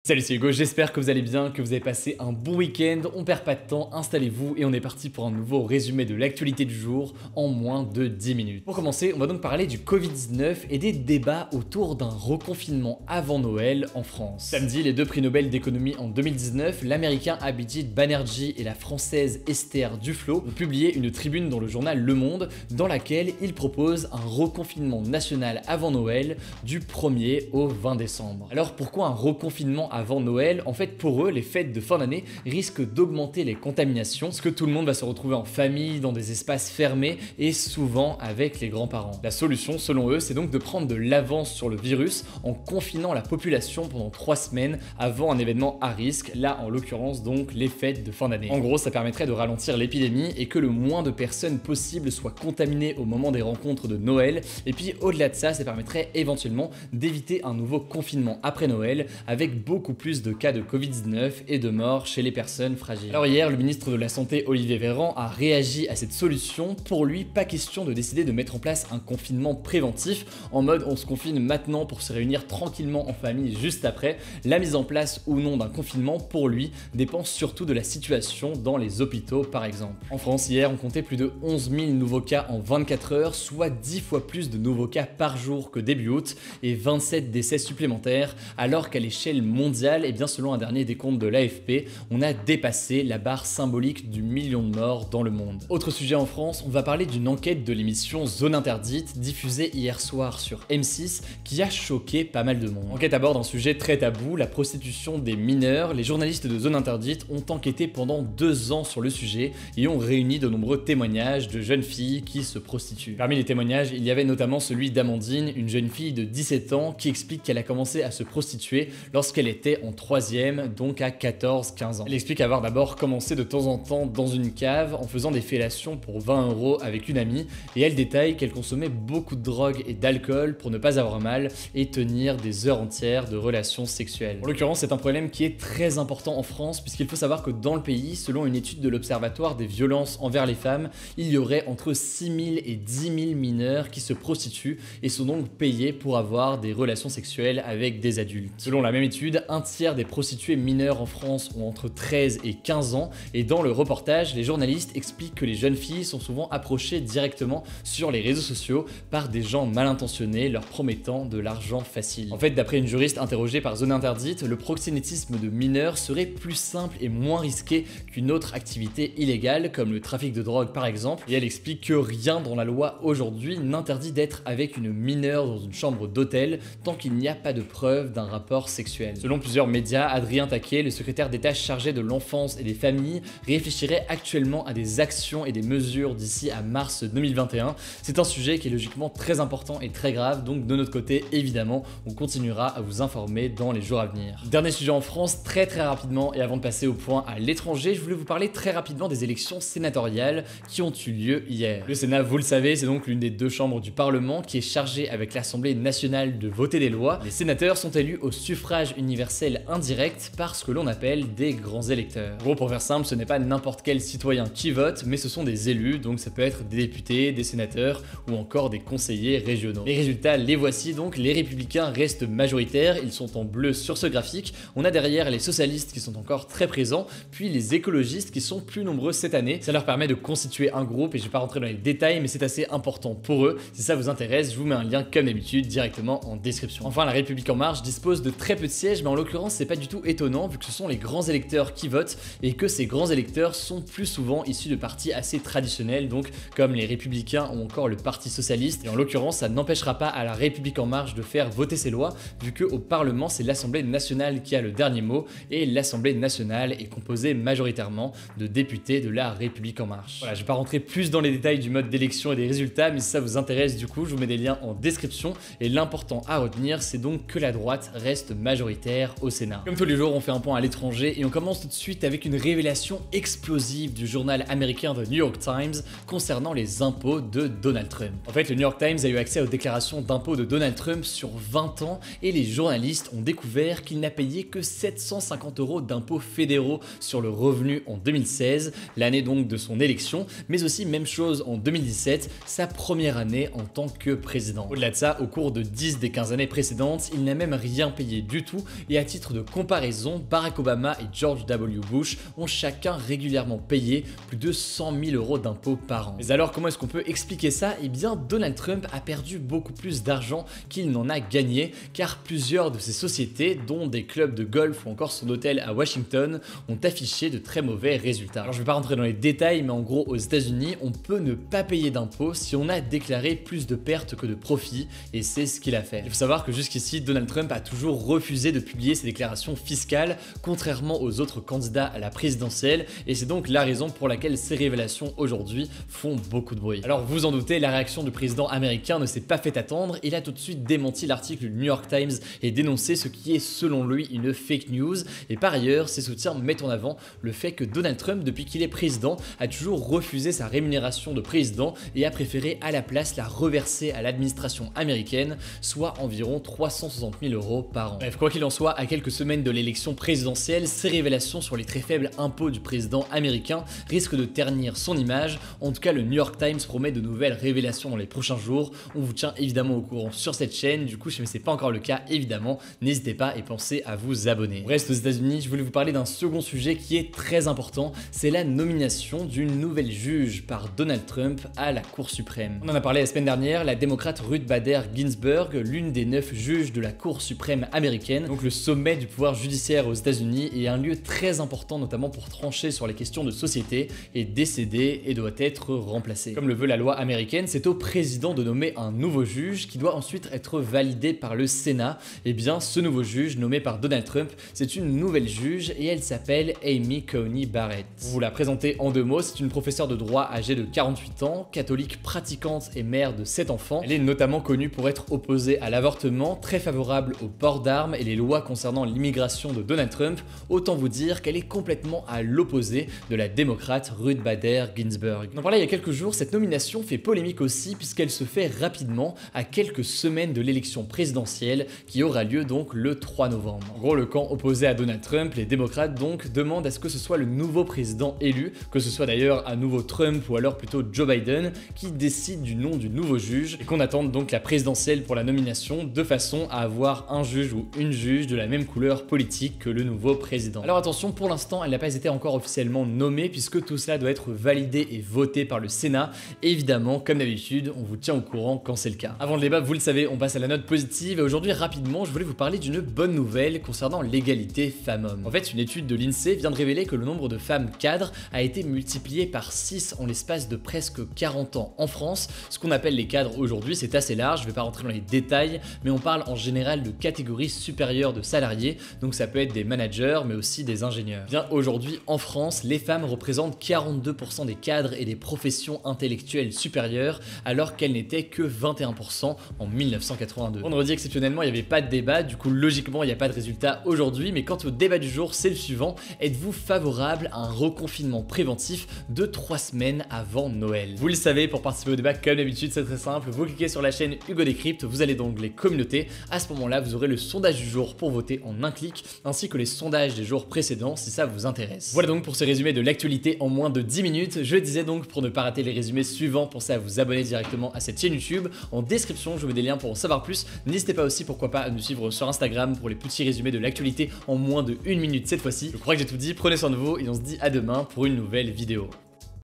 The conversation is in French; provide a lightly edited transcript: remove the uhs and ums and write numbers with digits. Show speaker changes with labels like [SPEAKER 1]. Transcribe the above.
[SPEAKER 1] Salut, c'est Hugo, j'espère que vous allez bien, que vous avez passé un bon week-end. On perd pas de temps, installez-vous et on est parti pour un nouveau résumé de l'actualité du jour en moins de 10 minutes. Pour commencer, on va donc parler du Covid-19 et des débats autour d'un reconfinement avant Noël en France. Samedi, les deux prix Nobel d'économie en 2019, l'américain Abhijit Banerjee et la française Esther Duflo, ont publié une tribune dans le journal Le Monde dans laquelle ils proposent un reconfinement national avant Noël du 1er au 20 décembre. Alors pourquoi un reconfinement avant Noël? En fait, pour eux, les fêtes de fin d'année risquent d'augmenter les contaminations parce que tout le monde va se retrouver en famille, dans des espaces fermés et souvent avec les grands-parents. La solution, selon eux, c'est donc de prendre de l'avance sur le virus en confinant la population pendant 3 semaines avant un événement à risque, là en l'occurrence donc les fêtes de fin d'année. En gros, ça permettrait de ralentir l'épidémie et que le moins de personnes possible soient contaminées au moment des rencontres de Noël. Et puis au-delà de ça, ça permettrait éventuellement d'éviter un nouveau confinement après Noël avec beaucoup plus de cas de Covid-19 et de morts chez les personnes fragiles. Alors hier, le ministre de la Santé Olivier Véran a réagi à cette solution. Pour lui, pas question de décider de mettre en place un confinement préventif en mode on se confine maintenant pour se réunir tranquillement en famille juste après. La mise en place ou non d'un confinement, pour lui, dépend surtout de la situation dans les hôpitaux par exemple. En France, hier, on comptait plus de 11 000 nouveaux cas en 24 heures, soit 10 fois plus de nouveaux cas par jour que début août et 27 décès supplémentaires, alors qu'à l'échelle mondiale, et bien selon un dernier décompte de l'AFP, on a dépassé la barre symbolique du million de morts dans le monde. Autre sujet en France, on va parler d'une enquête de l'émission Zone Interdite, diffusée hier soir sur M6, qui a choqué pas mal de monde. Enquête aborde un sujet très tabou, la prostitution des mineurs. Les journalistes de Zone Interdite ont enquêté pendant 2 ans sur le sujet et ont réuni de nombreux témoignages de jeunes filles qui se prostituent. Parmi les témoignages, il y avait notamment celui d'Amandine, une jeune fille de 17 ans qui explique qu'elle a commencé à se prostituer lorsqu'elle était en 3e, donc à 14-15 ans. Elle explique avoir d'abord commencé de temps en temps dans une cave en faisant des fellations pour 20 € avec une amie, et elle détaille qu'elle consommait beaucoup de drogue et d'alcool pour ne pas avoir mal et tenir des heures entières de relations sexuelles. En l'occurrence, c'est un problème qui est très important en France puisqu'il faut savoir que dans le pays, selon une étude de l'Observatoire des violences envers les femmes, il y aurait entre 6 000 et 10 000 mineurs qui se prostituent et sont donc payés pour avoir des relations sexuelles avec des adultes. Selon la même étude, un tiers des prostituées mineures en France ont entre 13 et 15 ans, et dans le reportage, les journalistes expliquent que les jeunes filles sont souvent approchées directement sur les réseaux sociaux par des gens mal intentionnés leur promettant de l'argent facile. En fait, d'après une juriste interrogée par Zone Interdite, le proxénétisme de mineurs serait plus simple et moins risqué qu'une autre activité illégale comme le trafic de drogue par exemple, et elle explique que rien dans la loi aujourd'hui n'interdit d'être avec une mineure dans une chambre d'hôtel tant qu'il n'y a pas de preuve d'un rapport sexuel. Selon plusieurs médias, Adrien Taquet, le secrétaire d'État chargé de l'enfance et des familles, réfléchirait actuellement à des actions et des mesures d'ici à mars 2021. C'est un sujet qui est logiquement très important et très grave, donc de notre côté, évidemment, on continuera à vous informer dans les jours à venir. Dernier sujet en France, très rapidement, et avant de passer au point à l'étranger, je voulais vous parler très rapidement des élections sénatoriales qui ont eu lieu hier. Le Sénat, vous le savez, c'est donc l'une des 2 chambres du Parlement qui est chargée avec l'Assemblée nationale de voter des lois. Les sénateurs sont élus au suffrage universel indirect par ce que l'on appelle des grands électeurs. En gros, pour faire simple, ce n'est pas n'importe quel citoyen qui vote, mais ce sont des élus, donc ça peut être des députés, des sénateurs ou encore des conseillers régionaux. Les résultats, les voici donc, les républicains restent majoritaires, ils sont en bleu sur ce graphique. On a derrière les socialistes qui sont encore très présents, puis les écologistes qui sont plus nombreux cette année. Ça leur permet de constituer un groupe et je vais pas rentrer dans les détails, mais c'est assez important pour eux. Si ça vous intéresse, je vous mets un lien comme d'habitude directement en description. Enfin, la République en marche dispose de très peu de sièges, mais en l'occurrence, c'est pas du tout étonnant vu que ce sont les grands électeurs qui votent et que ces grands électeurs sont plus souvent issus de partis assez traditionnels, donc comme les Républicains ou encore le Parti Socialiste. Et en l'occurrence, ça n'empêchera pas à la République en marche de faire voter ses lois vu qu'au Parlement, c'est l'Assemblée nationale qui a le dernier mot et l'Assemblée nationale est composée majoritairement de députés de la République en marche. Voilà, je vais pas rentrer plus dans les détails du mode d'élection et des résultats, mais si ça vous intéresse du coup, je vous mets des liens en description et l'important à retenir, c'est donc que la droite reste majoritaire au Sénat. Comme tous les jours, on fait un point à l'étranger et on commence tout de suite avec une révélation explosive du journal américain The New York Times concernant les impôts de Donald Trump. En fait, le New York Times a eu accès aux déclarations d'impôts de Donald Trump sur 20 ans et les journalistes ont découvert qu'il n'a payé que 750 € d'impôts fédéraux sur le revenu en 2016, l'année donc de son élection, mais aussi même chose en 2017, sa première année en tant que président. Au-delà de ça, au cours de 10 des 15 années précédentes, il n'a même rien payé du tout et à titre de comparaison, Barack Obama et George W. Bush ont chacun régulièrement payé plus de 100 000 € d'impôts par an. Mais alors comment est-ce qu'on peut expliquer ça? Eh bien Donald Trump a perdu beaucoup plus d'argent qu'il n'en a gagné, car plusieurs de ses sociétés, dont des clubs de golf ou encore son hôtel à Washington, ont affiché de très mauvais résultats. Alors je ne vais pas rentrer dans les détails, mais en gros aux États-Unis, on peut ne pas payer d'impôts si on a déclaré plus de pertes que de profits, et c'est ce qu'il a fait. Il faut savoir que jusqu'ici, Donald Trump a toujours refusé de publier ses déclarations fiscales, contrairement aux autres candidats à la présidentielle, et c'est donc la raison pour laquelle ces révélations aujourd'hui font beaucoup de bruit. Alors vous en doutez, la réaction du président américain ne s'est pas fait attendre, il a tout de suite démenti l'article du New York Times et dénoncé ce qui est selon lui une fake news, et par ailleurs ses soutiens mettent en avant le fait que Donald Trump, depuis qu'il est président, a toujours refusé sa rémunération de président et a préféré à la place la reverser à l'administration américaine, soit environ 360 000 € par an. Bref, quoi qu'il en soit, à quelques semaines de l'élection présidentielle, ces révélations sur les très faibles impôts du président américain risquent de ternir son image. En tout cas, le New York Times promet de nouvelles révélations dans les prochains jours. On vous tient évidemment au courant sur cette chaîne. Du coup, si ce n'est pas encore le cas, évidemment, n'hésitez pas et pensez à vous abonner. On reste aux États-Unis, je voulais vous parler d'un second sujet qui est très important, c'est la nomination d'une nouvelle juge par Donald Trump à la Cour suprême. On en a parlé la semaine dernière, la démocrate Ruth Bader Ginsburg, l'une des 9 juges de la Cour suprême américaine, donc le sommet du pouvoir judiciaire aux États-Unis, et un lieu très important notamment pour trancher sur les questions de société, est décédée et doit être remplacée. Comme le veut la loi américaine, c'est au président de nommer un nouveau juge qui doit ensuite être validé par le Sénat. Et bien ce nouveau juge nommé par Donald Trump, c'est une nouvelle juge et elle s'appelle Amy Coney Barrett. Pour vous la présenter en 2 mots, c'est une professeure de droit âgée de 48 ans, catholique pratiquante et mère de 7 enfants. Elle est notamment connue pour être opposée à l'avortement, très favorable au port d'armes et les lois concernant l'immigration de Donald Trump. Autant vous dire qu'elle est complètement à l'opposé de la démocrate Ruth Bader Ginsburg. On en parlait il y a quelques jours, cette nomination fait polémique aussi puisqu'elle se fait rapidement à quelques semaines de l'élection présidentielle qui aura lieu donc le 3 novembre. En gros, le camp opposé à Donald Trump, les démocrates donc, demandent à ce que ce soit le nouveau président élu, que ce soit d'ailleurs un nouveau Trump ou alors plutôt Joe Biden, qui décide du nom du nouveau juge et qu'on attende donc la présidentielle pour la nomination de façon à avoir un juge ou une juge de la même couleur politique que le nouveau président. Alors attention, pour l'instant, elle n'a pas été encore officiellement nommée puisque tout cela doit être validé et voté par le Sénat. Et évidemment, comme d'habitude, on vous tient au courant quand c'est le cas. Avant le débat, vous le savez, on passe à la note positive et aujourd'hui, rapidement, je voulais vous parler d'une bonne nouvelle concernant l'égalité femmes-hommes. En fait, une étude de l'INSEE vient de révéler que le nombre de femmes cadres a été multiplié par 6 en l'espace de presque 40 ans en France. Ce qu'on appelle les cadres aujourd'hui, c'est assez large, je ne vais pas rentrer dans les détails, mais on parle en général de catégories supérieures de salariés, donc ça peut être des managers, mais aussi des ingénieurs. Bien aujourd'hui, en France, les femmes représentent 42% des cadres et des professions intellectuelles supérieures, alors qu'elles n'étaient que 21% en 1982. Vendredi, exceptionnellement, il n'y avait pas de débat, du coup, logiquement, il n'y a pas de résultat aujourd'hui, mais quant au débat du jour, c'est le suivant. Êtes-vous favorable à un reconfinement préventif de 3 semaines avant Noël? Vous le savez, pour participer au débat, comme d'habitude, c'est très simple. Vous cliquez sur la chaîne Hugo Décrypte, vous allez dans l'onglet communauté. À ce moment-là, vous aurez le sondage du jour pour voter en un clic, ainsi que les sondages des jours précédents si ça vous intéresse. Voilà donc pour ce résumé de l'actualité en moins de 10 minutes. Je disais donc, pour ne pas rater les résumés suivants, pensez à vous abonner directement à cette chaîne YouTube. En description, je vous mets des liens pour en savoir plus. N'hésitez pas aussi, pourquoi pas, à nous suivre sur Instagram pour les petits résumés de l'actualité en moins de 1 minute cette fois-ci. Je crois que j'ai tout dit, prenez soin de vous et on se dit à demain pour une nouvelle vidéo.